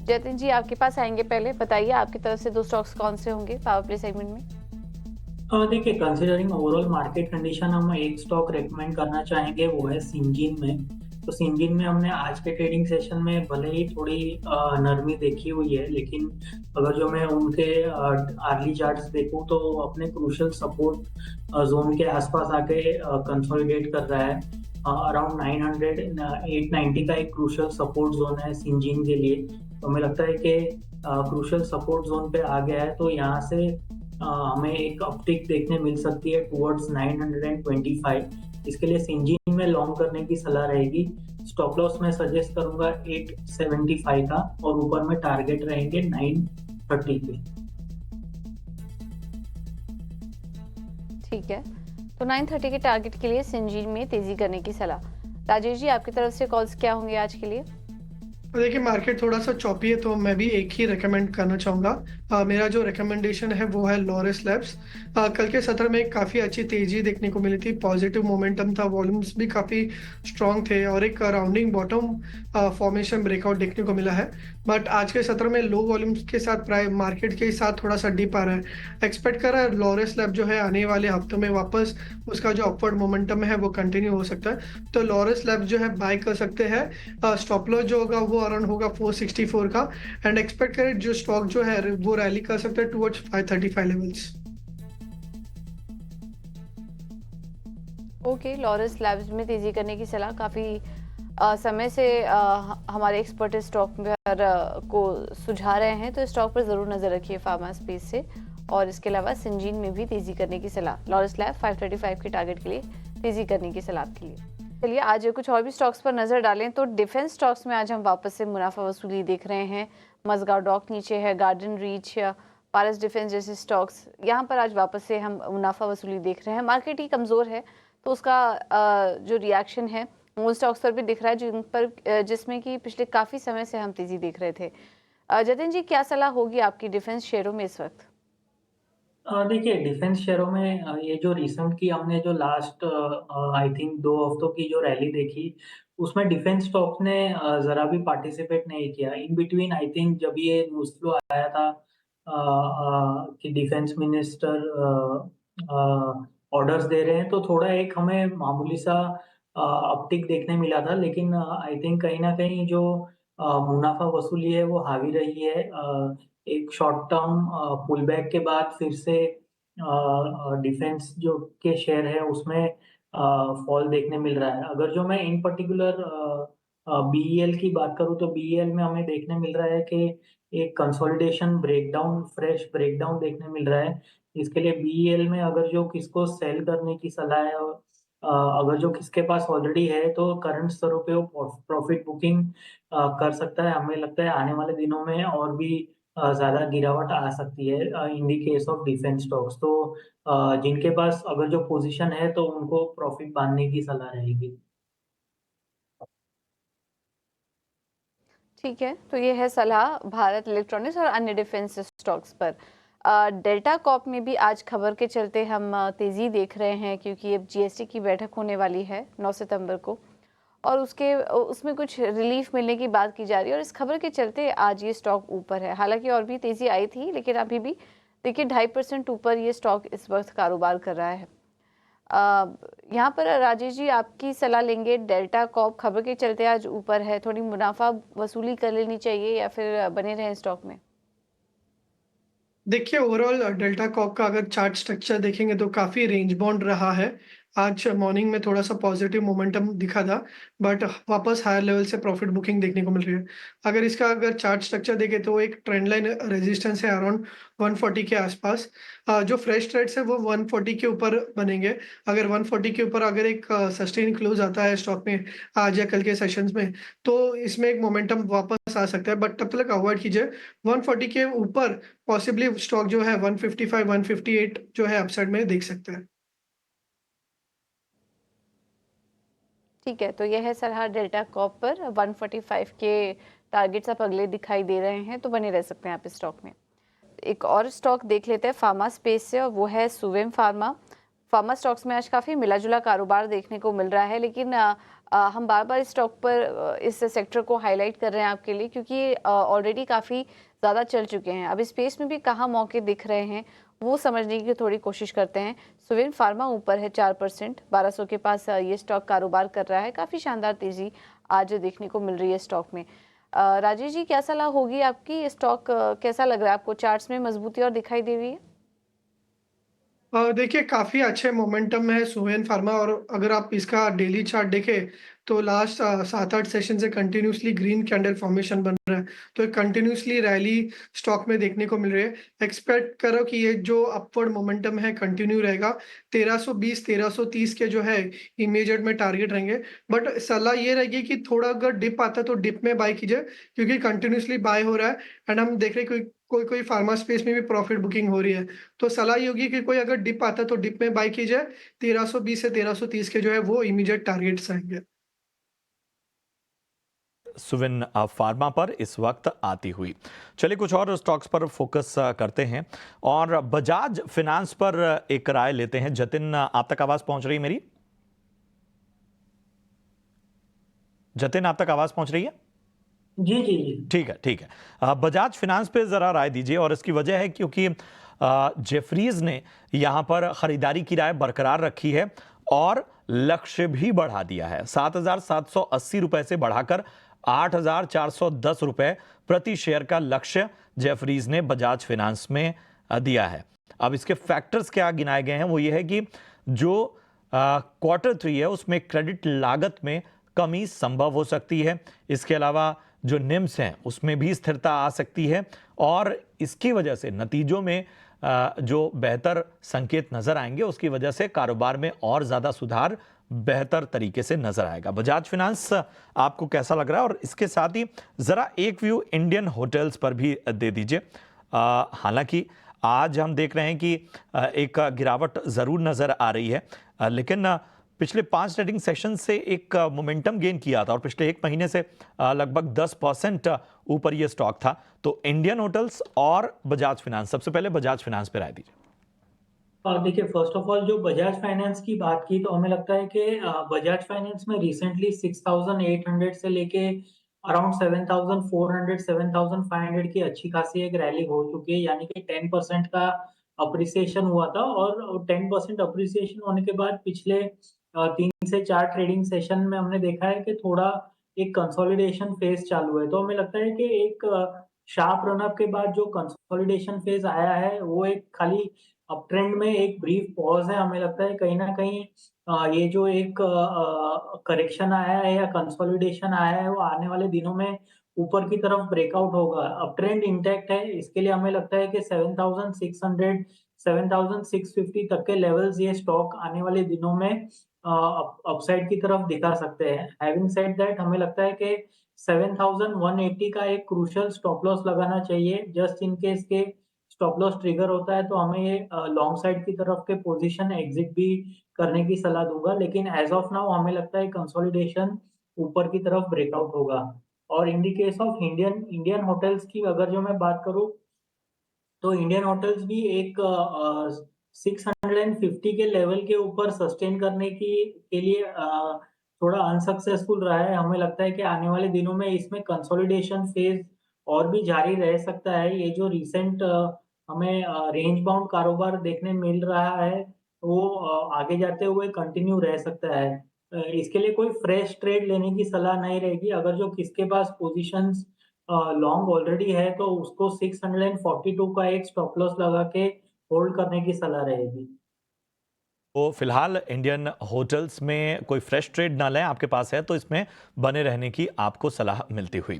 जतिन जी आपके पास आएंगे, पहले बताइए आपकी तरफ से दो स्टॉक्स कौन से होंगे पावर प्ले सेगमेंट में। देखिए, कंसिडरिंग ओवरऑल मार्केट कंडीशन हम एक स्टॉक रेकमेंड करना चाहेंगे, वो है सिंजीन में। तो सिंजीन में हमने आज के ट्रेडिंग सेशन में भले ही थोड़ी नरमी देखी हुई है, लेकिन अगर जो मैं उनके अर्ली चार्ट्स देखूं तो अपने क्रूशियल सपोर्ट जोन के आसपास आके कंसोलिडेट कर रहा है। अराउंड 900 890 का एक क्रूशियल सपोर्ट जोन है सिंजीन के लिए। तो हमें लगता है कि क्रूशियल सपोर्ट जोन पे आ गया है, तो यहाँ से हमें एक अपटिक देखने मिल सकती है टुवर्ड्स 925। इसके लिए सिंजीन में लॉन्ग करने की सलाह रहेगी। स्टॉप लॉस मैं सजेस्ट करूंगा 875 का, और ऊपर में टारगेट रहेंगे 930 के। ठीक है, तो 930 के टारगेट के लिए सिंजीन में तेजी करने की सलाह। राजेश जी आपकी तरफ से कॉल्स क्या होंगे आज के लिए। तो देखिए, मार्केट थोड़ा सा चॉपी है तो मैं भी एक ही रेकमेंड करना चाहूँगा। मेरा जो रिकमेंडेशन है वो है लॉरस लैब्स। कल के सत्र में काफ़ी अच्छी तेजी देखने को मिली थी, पॉजिटिव मोमेंटम था, वॉल्यूम्स भी काफ़ी स्ट्रॉन्ग थे और एक राउंडिंग बॉटम फॉर्मेशन ब्रेकआउट देखने को मिला है। बट आज के सत्र में लो वॉल्यूम्स के साथ प्राइस मार्केट के साथ थोड़ा सा डिप आ रहा है। एक्सपेक्ट कर रहा है लॉरस लैब जो है आने वाले हफ्तों में वापस उसका जो अपवर्ड मोमेंटम है वो कंटिन्यू हो सकता है। तो लॉरस लैब जो है बाय कर सकते हैं। स्टॉप लॉस जो होगा वो अराउंड होगा 464 का। एंड एक्सपेक्ट करें जो स्टॉक जो है वो रैली कर सकते हैं towards 535 levels. Okay, Laurus labs में तेजी करने की सलाह। काफ़ी समय से हमारे एक्सपर्ट इस स्टॉक पर को सुझा रहे हैं, तो इस स्टॉक पर ज़रूर नज़र रखिए फार्मा स्पेस से। और इसके अलावा सिंजीन में भी तेजी करने की सलाह। लॉरस लैब 535 के टारगेट के लिए तेजी करने की सलाह आपके लिए। चलिए आज कुछ और भी स्टॉक्स पर नज़र डालें तो डिफेंस स्टॉक्स में आज हम वापस से मुनाफा वसूली देख रहे हैं। मजगांव डॉक नीचे है, गार्डन रीच, पारस डिफेंस जैसे स्टॉक्स यहाँ पर आज वापस से हम मुनाफा वसूली देख रहे हैं। मार्केट ही कमज़ोर है तो उसका जो रिएक्शन है वो स्टॉक्स पर भी दिख रहा है जिन पर जिसमें कि पिछले काफ़ी समय से हम तेज़ी देख रहे थे। जतिन जी क्या सलाह होगी आपकी डिफेंस शेयरों में इस वक्त। देखिए, डिफेंस शेयरों में ये जो रिसेंट की हमने जो लास्ट आई थिंक 2 हफ्तों की जो रैली देखी, उसमें डिफेंस स्टॉक ने जरा भी पार्टिसिपेट नहीं किया। इन बिटवीन आई थिंक जब ये न्यूज़ फ्लो आया था कि डिफेंस मिनिस्टर ऑर्डर्स दे रहे हैं, तो थोड़ा एक हमें मामूली सा अपटिक देखने मिला था, लेकिन आई थिंक कहीं ना कहीं जो मुनाफा वसूली है वो हावी रही है। एक शॉर्ट टर्म पुल बैक के बाद फिर से डिफेंस जो के शेयर है उसमें फॉल देखने मिल रहा है। अगर जो मैं इन पर्टिकुलर बीईएल की बात करूँ, तो बीईएल में हमें देखने मिल रहा है कि एक कंसोलिडेशन ब्रेकडाउन, फ्रेश ब्रेकडाउन देखने मिल रहा है। इसके लिए बीईएल में अगर जो किसको सेल करने की सलाह है, और अगर जो किसके पास ऑलरेडी है तो करंट स्तरों पे वो प्रॉफिट बुकिंग कर सकता है। हमें लगता है आने वाले दिनों में और भी ज़्यादा गिरावट आ सकती है in the case of defence stocks. तो जिनके पास अगर जो पोजीशन है तो उनको प्रॉफिट बांधने की सलाह रहेगी। ठीक है, तो ये है सलाह भारत इलेक्ट्रॉनिक्स और अन्य डिफेंस स्टॉक्स पर। डेल्टा कॉप में भी आज खबर के चलते हम तेज़ी देख रहे हैं क्योंकि अब जीएसटी की बैठक होने वाली है 9 सितंबर को, और उसमें कुछ रिलीफ मिलने की बात की जा रही है और इस खबर के चलते आज ये स्टॉक ऊपर है। हालांकि और भी तेज़ी आई थी लेकिन अभी भी देखिए 2.5% ऊपर ये स्टॉक इस वक्त कारोबार कर रहा है। यहाँ पर राजेश जी आपकी सलाह लेंगे। डेल्टा कॉप खबर के चलते आज ऊपर है, थोड़ी मुनाफा वसूली कर लेनी चाहिए या फिर बने रहें स्टॉक में। देखिए, ओवरऑल डेल्टा कॉप का अगर चार्ट स्ट्रक्चर देखेंगे तो काफ़ी रेंज बाउंड रहा है। आज मॉर्निंग में थोड़ा सा पॉजिटिव मोमेंटम दिखा था, बट वापस हायर लेवल से प्रॉफिट बुकिंग देखने को मिल रही है। अगर चार्ट स्ट्रक्चर देखें तो एक ट्रेंड लाइन रेजिस्टेंस है अराउंड 140 के आसपास। जो फ्रेश ट्रेड्स है वो 140 के ऊपर बनेंगे। अगर 140 के ऊपर अगर एक सस्टेन क्लोज आता है स्टॉक में आज या कल के सेशंस में, तो इसमें एक मोमेंटम वापस आ सकता है, बट तब तक अवॉइड कीजिए। 140 के ऊपर पॉसिबली स्टॉक जो है 155 158 जो है अपसाइड में देख सकते हैं। ठीक है, तो यह है सलाह डेल्टा कॉप पर। 145 के टारगेट्स आप अगले दिखाई दे रहे हैं तो बने रह सकते हैं आप इस स्टॉक में। एक और स्टॉक देख लेते हैं फार्मा स्पेस से और वो है सुवेम फार्मा। फार्मा स्टॉक्स में आज काफ़ी मिला-जुला कारोबार देखने को मिल रहा है, लेकिन हम बार-बार इस स्टॉक पर इस सेक्टर को हाईलाइट कर रहे हैं आपके लिए, क्योंकि ऑलरेडी काफ़ी ज़्यादा चल चुके हैं। अब स्पेस में भी कहाँ मौके दिख रहे हैं, वो समझने की थोड़ी कोशिश करते हैं। सुवेन फार्मा ऊपर है 4%, 1200 के पास ये स्टॉक कारोबार कर रहा है। काफ़ी शानदार तेज़ी आज देखने को मिल रही है स्टॉक में। राजेश जी, क्या सलाह होगी आपकी? स्टॉक कैसा लग रहा है आपको? चार्ट्स में मजबूती और दिखाई दे रही है? देखिए काफ़ी अच्छे मोमेंटम में है सुवेन फार्मा और अगर आप इसका डेली चार्ट देखें तो लास्ट 7-8 सेशन से कंटिन्यूअसली ग्रीन कैंडल फॉर्मेशन बन रहा है। तो एक कंटिन्यूअसली रैली स्टॉक में देखने को मिल रही है। एक्सपेक्ट करो कि ये जो अपवर्ड मोमेंटम है कंटिन्यू रहेगा। 1320 1330 के जो है इमीडिएट में टारगेट रहेंगे। बट सलाह ये रहेगी कि थोड़ा अगर डिप आता है तो डिप में बाय कीजिए, क्योंकि कंटिन्यूअसली बाय हो रहा है एंड हम देख रहे हैं कि कोई फार्मा स्पेस में भी प्रॉफिट बुकिंग हो रही है। तो सलाह ये होगी कि कोई अगर डिप आता है तो डिप में बाय कीजिए। 1320 से 1330 के जो है वो इमीडिएट टारगेट्स आएँगे। सुवेन फार्मा पर इस वक्त आती हुई। चलिए कुछ और स्टॉक्स पर फोकस करते हैं और बजाज फिनांस पर एक राय लेते हैं। जतिन, आप तक आवाज पहुंच रही है मेरी? जतिन, आप तक आवाज पहुंच रही है? जी जी जी। ठीक है, ठीक है। बजाज फिनांस पे जरा राय दीजिए। और इसकी वजह है क्योंकि जेफरीज ने यहां पर खरीदारी की राय बरकरार रखी है और लक्ष्य भी बढ़ा दिया है। 7,780 रुपए से बढ़ाकर 8,410 रुपए प्रति शेयर का लक्ष्य जेफरीज ने बजाज फिनांस में दिया है। अब इसके फैक्टर्स क्या गिनाए गए हैं, वो ये है कि जो Q3 है उसमें क्रेडिट लागत में कमी संभव हो सकती है। इसके अलावा जो निम्स हैं उसमें भी स्थिरता आ सकती है और इसकी वजह से नतीजों में जो बेहतर संकेत नजर आएंगे उसकी वजह से कारोबार में और ज्यादा सुधार बेहतर तरीके से नजर आएगा। बजाज फिनांस आपको कैसा लग रहा है? और इसके साथ ही जरा एक व्यू इंडियन होटल्स पर भी दे दीजिए। हालांकि आज हम देख रहे हैं कि एक गिरावट जरूर नजर आ रही है, लेकिन पिछले 5 ट्रेडिंग सेशन से एक मोमेंटम गेन किया था और पिछले 1 महीने से लगभग 10% ऊपर ये स्टॉक था। तो इंडियन होटल्स और बजाज फिनांस, सबसे पहले बजाज फिनांस पे राय दीजिए। देखिए, फर्स्ट ऑफ ऑल जो बजाज फाइनेंस की बात की तो हमें लगता है कि बजाज फाइनेंस में रिसेंटली 6,800 से लेके अराउंड 7,400 7,500 की अच्छी खासी एक रैली हो चुकी है, यानी कि 10% का अप्रिसिएशन हुआ था। और 10% अप्रिसिएशन होने के बाद पिछले 3 से 4 ट्रेडिंग सेशन में हमने देखा है कि थोड़ा एक कंसोलिडेशन फेज चालू है। तो हमें लगता है कि एक शार्प रन अप के बाद जो कंसोलिडेशन फेज आया है वो एक खाली अप ट्रेंड में एक ब्रीफ पॉज है। हमें लगता है कहीं न कहीं ये जो एक करेक्शन आया है या कंसोलिडेशन आया है वो आने वाले दिनों में ऊपर की तरफ ब्रेकआउट होगा। अप ट्रेंड इंटैक्ट है, इसके लिए हमें लगता है कि 7,600 7,650 तक के लेवल्स ये स्टॉक आने वाले दिनों में अपसाइड की तरफ दिखा सकते हैं। हैविंग सेड दैट हमें लगता है कि 7,180 का एक क्रूशियल स्टॉप लॉस लगाना चाहिए, जस्ट इन केस के स्टॉप लॉस ट्रिगर होता है तो हमें ये लॉन्ग साइड की तरफ के पोजीशन एग्जिट भी करने की सलाह दूंगा। लेकिन एज ऑफ नाउ हमें लगता है कंसोलिडेशन ऊपर की तरफ ब्रेकआउट होगा। और in the case of Indian hotels की अगर जो मैं बात करूं तो इंडियन होटल्स भी एक 650 के लेवल के ऊपर सस्टेन करने की के लिए थोड़ा अनसक्सेसफुल रहा है। हमें लगता है कि आने वाले दिनों में इसमें कंसोलिडेशन फेज और भी जारी रह सकता है। ये जो रिसेंट हमें रेंज बाउंड कारोबार देखने मिल रहा है वो आगे जाते हुए कंटिन्यू रह सकता है। इसके लिए कोई फ्रेश ट्रेड लेने की सलाह नहीं रहेगी। अगर जो किसके पास पोजीशंस लॉन्ग ऑलरेडी है तो उसको 642 का एक स्टॉप लॉस लगा के होल्ड करने की सलाह रहेगी। तो फिलहाल इंडियन होटल्स में कोई फ्रेश ट्रेड ना लें, आपके पास है तो इसमें बने रहने की आपको सलाह मिलती हुई।